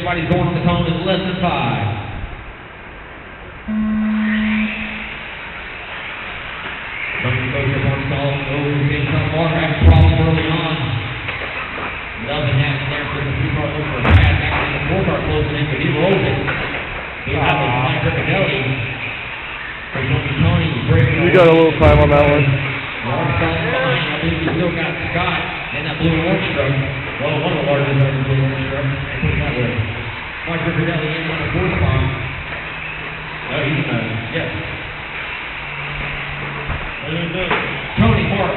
everybody's going on the cone is less than 5. Tony goes to one stall, over to get some water, has a problem early on. Nothing happened there for the 2-car over for a pass. Actually, the 4-car closing in, but he rolls it. He has a Mike Riccadelli. Tony breaking. You got a little time on that one. Mark Salt behind. I believe we still got Scott in that blue and orange truck. Well, one of the largest in the blue and orange truck. I put it that way. Mike Riccadelli in on the 4th spot. No, he's in the, yes. Tony, Mark,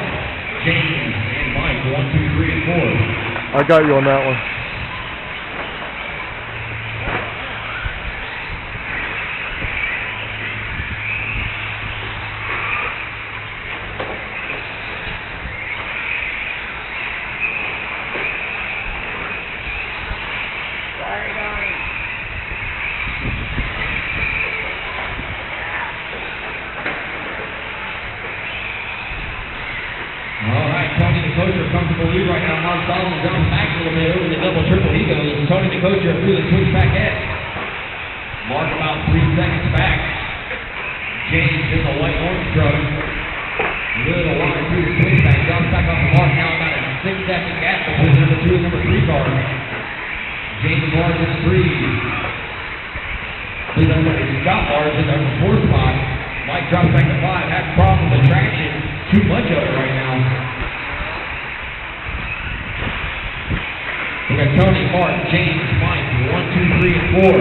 James, and Mike, 1, 2, 3, and 4. I got you on that one. Comfortable lead right now. Mark Solomon drops back a little bit over the double triple. He goes. Tony DeCocher through the switch back at. Mark about 3 seconds back. James in the white orange truck. Little line through the switch back. Drops back off the mark. Now about a 6-second gap between number 2 and number 3 car. James Large in 3. Scott Large in the 4th spot. Mike drops back to 5. Has problems with traction. Too much of it right now. We got Tony, Mark, James, Mike, 1, 2, 3, and 4.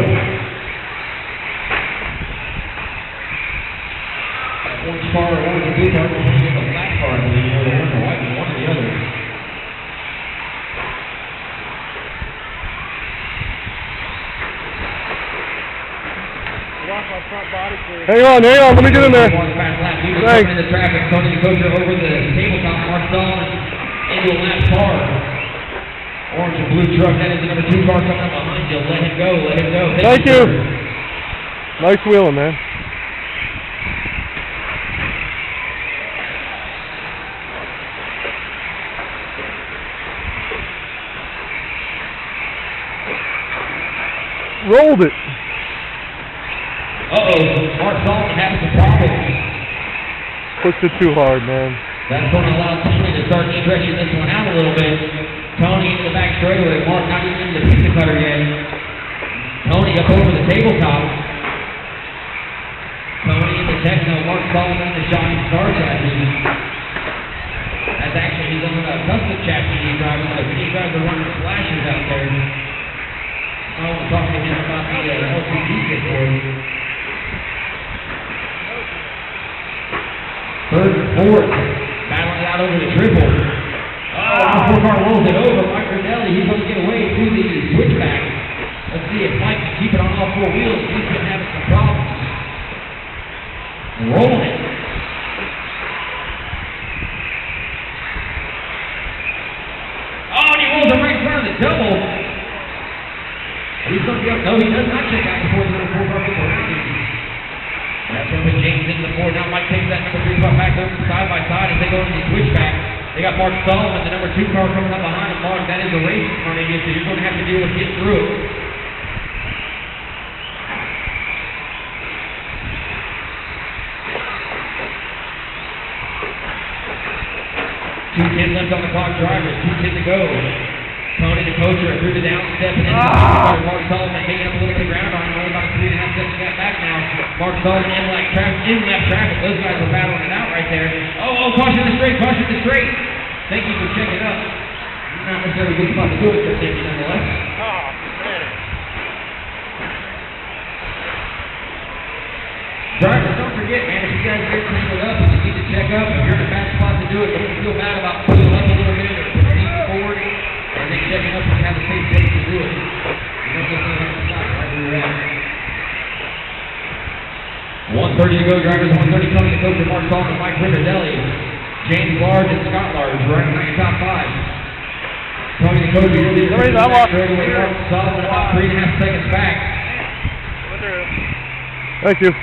Orange car, orange and blue car, we're going to get the black car, I believe, or the orange and white, one or the other. Hang on, let me get in there. Thanks. In the traffic, Tony DeCocher over the tabletop, Mark Solomon into the last car. Orange and blue truck, that is the number 2 car coming up behind you. Let him go, let him go. Thank you. Nice wheeling, man. Rolled it. Mark Solomon having some problems. Pushed it too hard, man. That's going to allow Tony to start stretching this one out a little bit. Tony into the back straightaway. Mark not even into the pizza cutter yet. Tony up over the tabletop. Tony in the Tekno. Mark Solomon in the shocking star chassis. That's actually, he's on a custom chassis he's driving. So he drives the running flashers out there. I want to talk to him about the LCD kit for him. 3rd and 4th. Battling it out over the triple. 4-car rolls it over. Mike Riccadelli, he's going to get away through the switchback. Let's see if Mike can keep it on all 4 wheels. He's been having some problems. Rolling it. And he rolls it right in front of the double. He's going to be up. No, he does not check out before the number 4-car gets around him. That's going to put James into the 4. Now Mike takes that number 3 car back over side by side as they go into the switchback. They got Mark Solomon, the number 2 car coming up behind him. Mark, that is a race in front of you, so you're going to have to deal with getting through it. .210 left on the clock, drivers, 2:10 to go. Tony DeCocher through the down step and into the Mark Solomon making up a little bit of ground on him. Only about a 3.5 second gap back now. Mark Solomon in left traffic. Those guys are battling it out right there. Caution the straight, caution the straight. Thank you for checking up. Not necessarily a good spot to do it, but thank you nonetheless. Drivers, don't forget, man, if you guys get tangled up and you need to check up, if you're in a bad spot to do it, don't feel bad about pulling up a little bit or proceeding forward and then checking up and have a safe place to do it. You don't necessarily have to stop right where you're at. 1:30 to go, drivers. 1:30 coming to coach Mark Solomon, Mike Riccadelli, James Large, and Scott Large, running on your top 5. Tony DeCocher, you'll lead the back straightaway. Mark Solomon about 3.5 seconds back. Thank you.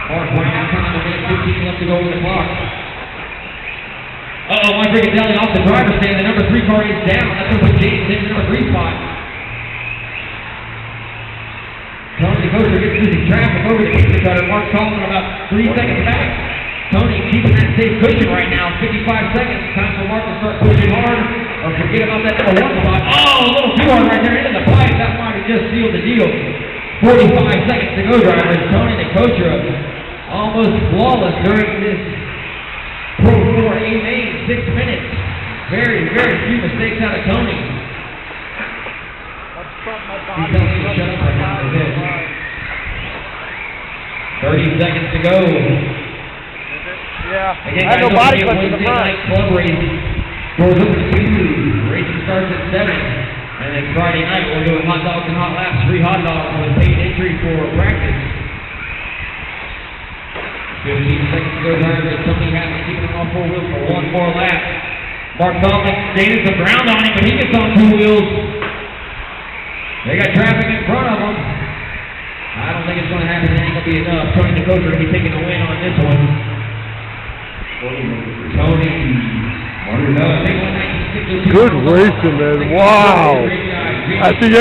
Mark right now, time, a minute 15 left to go on the clock. Mike Riccadelli off the driver's stand. The number 3 car is down. That's going to put James in the number 3 spot. Kosher gets through some traffic over the pizza cutter. Mark Coleman about 3 seconds back. Tony keeping that safe cushion right now, 55 seconds. Time for Mark to start pushing hard, or forget about that number 1 spot. Oh, a little too hard right there into the pipe. That might have just sealed the deal. 45 seconds to go, drivers. Tony and Kosher almost flawless during this Pro 4A main, 6 minutes. Very, very few mistakes out of Tony. He tells me to shut up right now. 30 seconds to go. Yeah. Again, I had no body clip in the Wednesday front. night club race goes up to 2. Racing starts at 7. And then Friday night we're doing hot dogs and hot laps. 3 hot dogs with paid entry for practice. 15 seconds to go, drivers. Tony has to keep it on 4 wheels for 1 more lap. Mark Coleman gaining some ground on him, but he gets on 2 wheels. They got traffic in front of them. I don't think it's going to happen. It ain't going to be enough. Tony DeCoster will be taking the win on this one. Tony. Good racing, man. Wow. I see you.